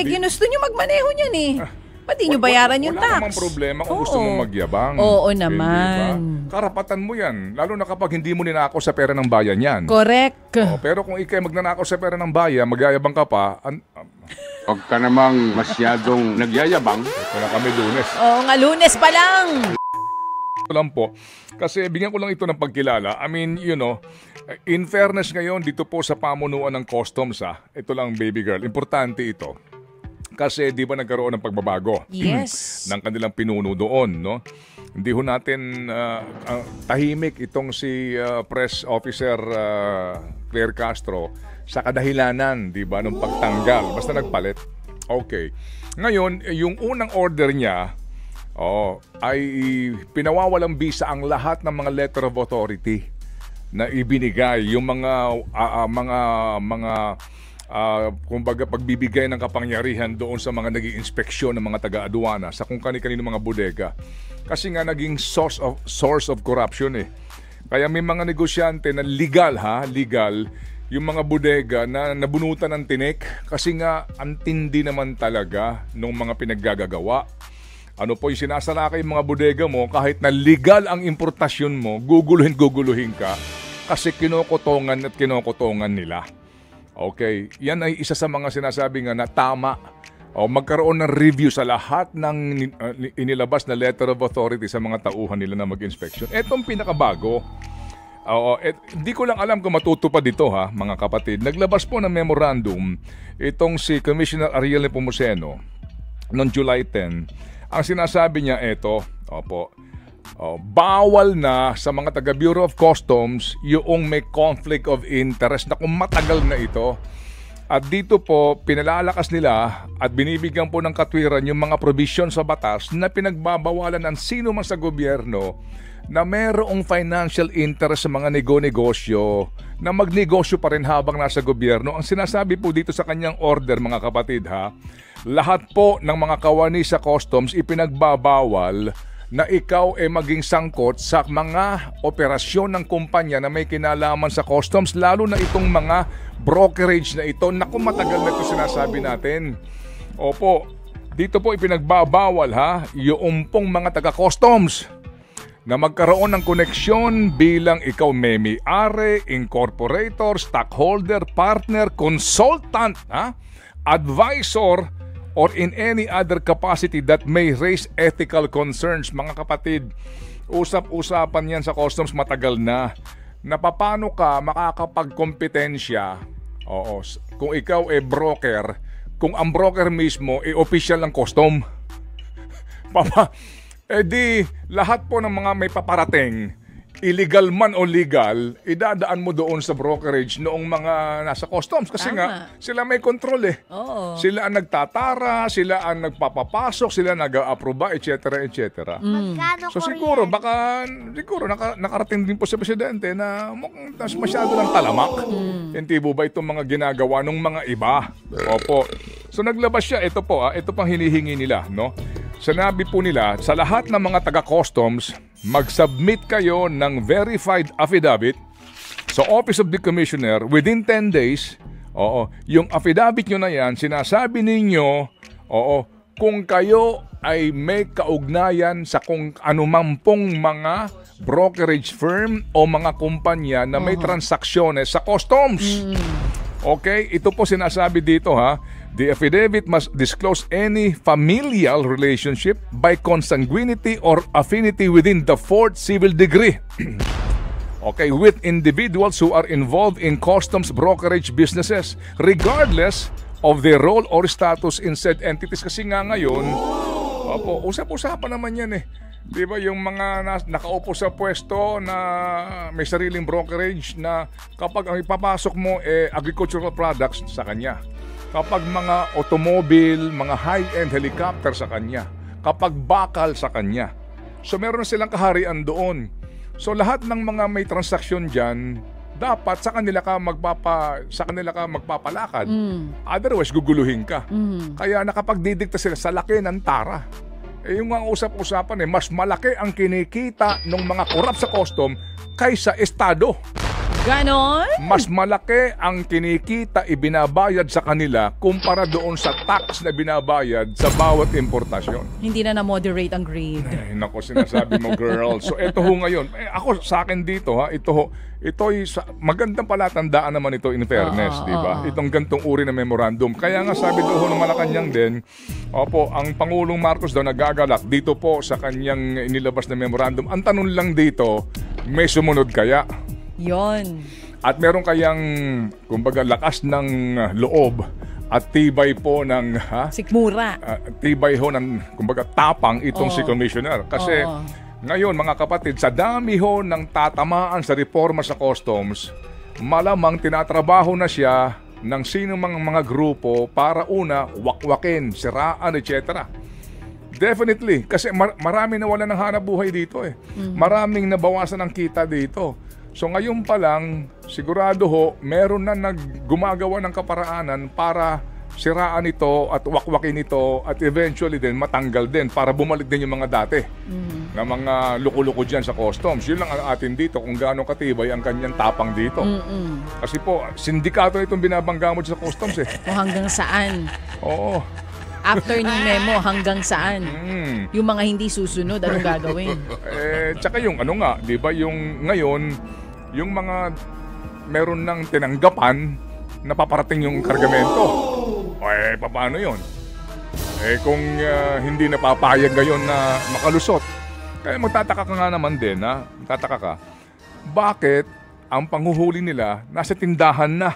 ginusto nyo magmaneho niyan eh. Pati nyo bayaran yung tax. Wala namang problema kung gusto mong magyabang. Oo naman. Karapatan mo yan. Lalo na kapag hindi mo ninakaw sa pera ng bayan yan. Correct. Pero kung ikay magnanakaw sa pera ng bayan, magyayabang ka pa. Huwag ka namang masyadong nagyayabang. Ito na kami Lunes. Oo nga, Lunes pa lang. Ito lang po. Kasi bigyan ko lang ito ng pagkilala. I mean, in fairness ngayon, dito po sa pamunuan ng customs, ito lang baby girl, importante ito. Kasi di ba nagkaroon ng pagbabago Yes. ng kanilang pinuno doon, no? Hindi ho natin tahimik itong si Press Officer Claire Castro sa kadahilanan, di ba, nung pagtanggal. Basta nagpalit. Okay. Ngayon, yung unang order niya, ay pinawawalang bisa ang lahat ng mga letter of authority na ibinigay, yung kumbaga pagbibigay ng kapangyarihan doon sa mga naging inspeksyon ng mga taga-aduana sa kung kani-kanino mga bodega. Kasi nga naging source of corruption eh. Kaya may mga negosyante na legal, yung mga bodega na nabunutan ng tinik kasi nga antindi naman talaga nung mga pinaggagawa. Ano po yung sinasalakay yung mga bodega mo, kahit na legal ang importasyon mo, guguluhin ka kasi kinokotongan nila. Okay, yan ay isa sa mga sinasabi nga na tama. Magkaroon ng review sa lahat ng inilabas na letter of authority sa mga tauhan nila na mag-inspection. Etong pinakabago, hindi ko lang alam kung matutupad dito mga kapatid. Naglabas po ng memorandum itong si Commissioner Ariel Nepomuceno noong July 10. Ang sinasabi niya bawal na sa mga taga Bureau of Customs yung may conflict of interest na kung matagal na ito. At dito po, pinalalakas nila at binibigyan po ng katwiran yung mga provision sa batas na pinagbabawalan ng sino man sa gobyerno na mayroong financial interest sa mga negosyo na magnegosyo pa rin habang nasa gobyerno. Ang sinasabi po dito sa kanyang order, mga kapatid lahat po ng mga kawani sa customs ipinagbabawal na ikaw maging sangkot sa mga operasyon ng kumpanya na may kinalaman sa customs, lalo na itong mga brokerage na ito. Naku, matagal na ito sinasabi natin. Opo, dito po ipinagbabawal yung pong mga taga-customs na magkaroon ng koneksyon bilang ikaw may-ari, incorporator, stockholder, partner, consultant, advisor, or in any other capacity that may raise ethical concerns. Mga kapatid, usap-usapan yan sa customs matagal na paano ka makakapagkompetensya kung ikaw broker, kung ang broker mismo official ng custom. Di lahat po ng mga may paparating, illegal man o legal, idadaan mo doon sa brokerage noong mga nasa customs. Kasi nga, sila may control Oo. Sila ang nagtatara, sila ang nagpapapasok, sila nag-a-approve, etc. So siguro, nakarating din po sa presidente na masyado ng talamak. Hindi ba itong mga ginagawa ng mga iba? Opo. So naglabas siya, ito pang hinihingi nila, no? Sinabi po nila, sa lahat ng mga taga-customs, mag-submit kayo ng verified affidavit sa Office of the Commissioner within 10 days. Yung affidavit nyo na yan, sinasabi ninyo, kung kayo ay may kaugnayan sa kung anumang pong mga brokerage firm o mga kumpanya na may transaksyones sa customs. Okay, ito po sinasabi dito The affidavit must disclose any familial relationship by consanguinity or affinity within the 4th civil degree. Okay, with individuals who are involved in customs brokerage businesses, regardless of their role or status in said entities. Kasi nga ngayon, usap-usapan naman yan Di ba yung mga nakaupo sa pwesto na may sariling brokerage na kapag ang ipapasok mo agricultural products sa kanya. Kapag mga automobile, mga high-end helicopter sa kanya. Kapag bakal sa kanya. So meron silang kaharian doon. So lahat ng mga may transaksyon dyan, dapat sa kanila ka magpapalakad. Otherwise, guguluhin ka. Kaya nakapagdidikta sila sa laki ng tara. Yung mga usap-usapan mas malaki ang kinikita ng mga korap sa custom kaysa estado. Ganon? Mas malaki ang kinikita ibinabayad sa kanila kumpara doon sa tax na binabayad sa bawat importasyon. Hindi na na-moderate ang grade. Ay, naku, sinasabi mo, girl. So, ito ho ngayon. Ako, sa akin dito, ha, ito magandang palatandaan naman ito in fairness, di ba? Itong gantong uri na memorandum. Kaya nga sabi doon ng Malacanang din, opo, ang Pangulong Marcos daw nagagalak dito po sa kanyang inilabas na memorandum. Ang tanong lang dito, may sumunod kaya? Yon. At meron kayang, kumbaga, lakas ng loob at tibay po ng Sikmura. tibay ho ng kumbaga tapang itong si Commissioner. Kasi ngayon mga kapatid, sa dami ho ng tatamaan sa reforma sa customs, malamang tinatrabaho na siya ng sino mga grupo para una, wakwakin, siraan, etc. Definitely. Kasi marami na wala ng hanap buhay dito eh. Maraming nabawasan ng kita dito. So ngayon pa lang, sigurado ho, meron na gumagawa ng kaparaanan para siraan ito at wakwakin ito at eventually din matanggal din para bumalik din yung mga dati na mga luko-luko dyan sa customs. Yun lang ang atin dito kung gaano katibay ang kanyang tapang dito. Kasi po, sindikato itong binabangga mo sa customs eh. O hanggang saan? Oo. After ng memo, hanggang saan? Yung mga hindi susunod, anong gagawin? Tsaka yung ano nga, di ba, yung ngayon, yung mga meron ng tinanggapan na paparating yung kargamento. Paano yun? Kung hindi napapayag ngayon na makalusot. Kaya magtataka ka nga naman din, ha? Magtataka ka. Bakit ang panghuhuli nila nasa tindahan na?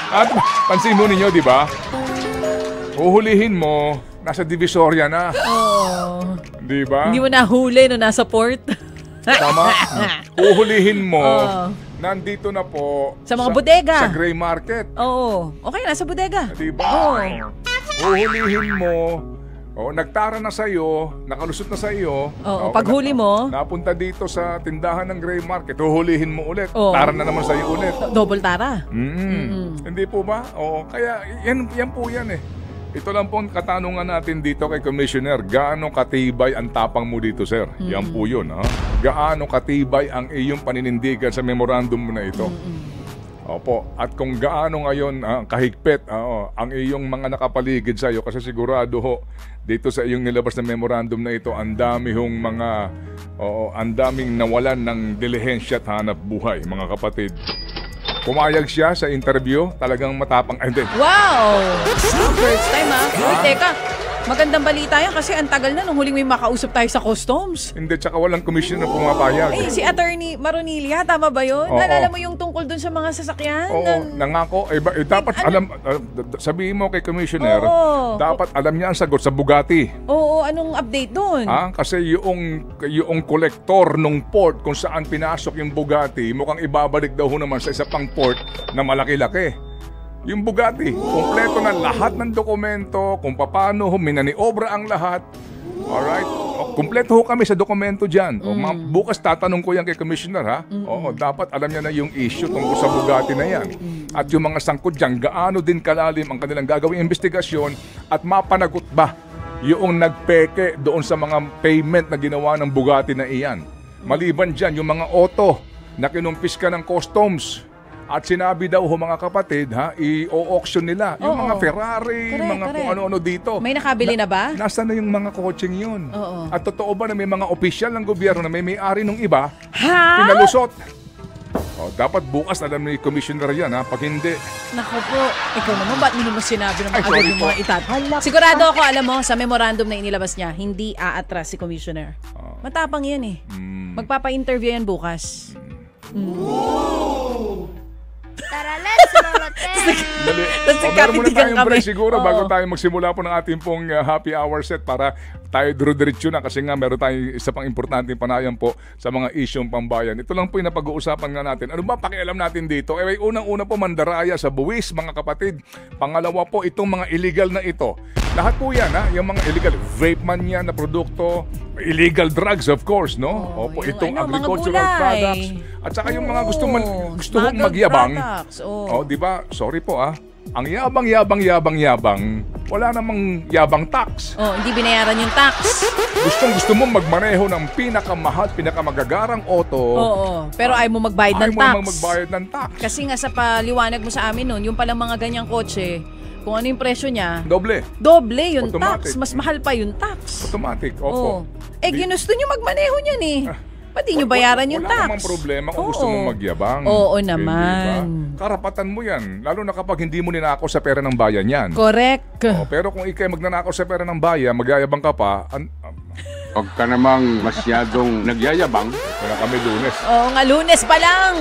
At pansin mo ninyo, di ba? Uhulihin mo, nasa Divisoria na. Di ba? Hindi mo nahuli no nasa port. Tama. Uhulihin mo, nandito na po sa mga bodega. Sa gray market. Oo. Okay, nasa bodega. Diba? Uhulihin mo, nagtara na sa'yo, nakalusot na sa'yo. Paghuli mo, napunta dito sa tindahan ng gray market, uhulihin mo ulit. Tara na naman sa'yo ulit. Double tara. Hindi po ba? Kaya yan po yan eh. Ito lang po ang katanungan natin dito kay Commissioner. Gaano katibay ang tapang mo dito, sir? Yan po yun. Gaano katibay ang iyong paninindigan sa memorandum mo na ito? Opo. At kung gaano ngayon kahigpit ang iyong mga nakapaligid sa iyo, kasi sigurado ho, dito sa iyong nilabas na memorandum na ito, ang dami hong mga, ang daming nawalan ng dilihensya at hanap buhay, mga kapatid. Pumayag siya sa interview, talagang matapang. Wow! First time teka, magandang balita yan kasi ang tagal na nung huling may makausap tayo sa customs. Hindi, tsaka walang commission na pumapayag. Si Attorney Maronilla, tama ba yun? Naalala mo yung tungkol dun sa mga sasakyan? Nangako. Dapat alam, sabihin mo kay Commissioner, dapat alam niya ang sagot sa Bugatti. Anong update dun? Kasi yung kolektor nung port kung saan pinasok yung Bugatti, mukhang ibabalik daw naman sa isa pang port na malaki-laki. Yung Bugatti, kumpleto na lahat ng dokumento, kung paano minaniobra ang lahat. Alright? Kumpleto ho kami sa dokumento dyan. Bukas tatanong ko yan kay Commissioner, ha? Dapat alam niya na yung issue tungkol sa Bugatti na yan. At yung mga sangkot dyan, gaano din kalalim ang kanilang gagawing investigasyon at mapanagot ba yung nagpeke doon sa mga payment na ginawa ng Bugatti na iyan. Maliban dyan, yung mga auto na kinumpis ka ng customs. At sinabi daw mga kapatid, i-auction nila. Yung mga Ferrari, kung ano-ano dito. May nakabili na ba? Nasaan na yung mga kotseng yun? At totoo ba na may mga opisyal ng gobyerno na may-ari nung iba, pinalusot? Dapat bukas alam ni Commissioner yan, pag hindi. Naku po, ikaw naman, ba't hindi mo sinabi naman agad yung mga Sigurado ako, alam mo, sa memorandum na inilabas niya, hindi aatras si Commissioner. Matapang yan eh. Magpapa-interview yan bukas. Tara, let's lolote! Meron muna tayong break siguro bago tayo magsimula po ng ating pong happy hour set para tayo duro-diretso na kasi nga meron tayong isa pang importanteng panayam po sa mga isyong pambayan. Ito lang po yung napag-uusapan nga natin. Ano ba pakialam natin dito? Unang-una po mandaraya sa buwis, mga kapatid. Pangalawa po itong mga illegal na ito. Lahat po yan, yung mga illegal vape man yan na produkto, illegal drugs of course, no? Itong agricultural products. At saka yung mga gusto magyabang. Di ba? Sorry po Ang yabang wala namang yabang tax. Oh, hindi binayaran yung tax. Gusto mo magmaneho ng pinakamahal, pinakamagagarang auto. Oo, pero ayaw mo magbayad ng Ayaw mo tax. namang magbayad ng tax. Kasi nga sa paliwanag mo sa amin nun, yung palang mga ganyang kotse, kung ano yung presyo niya, Doble. yung Automatic. tax. Mas mahal pa yung tax. Automatic, Oo. opo. Ginusto nyo magmaneho niyan eh. Pati nyo bayaran yung wala tax. namang problema kung Oo. gusto mong magyabang. Oo Hindi naman. ba? Karapatan mo yan. Lalo na kapag hindi mo ninakaw sa pera ng bayan yan. Correct. Pero kung ikay magnanakaw sa pera ng bayan, magyayabang ka pa, Huwag ka namang masyadong nagyayabang. kaya kami Lunes. Oo nga, Lunes pa lang.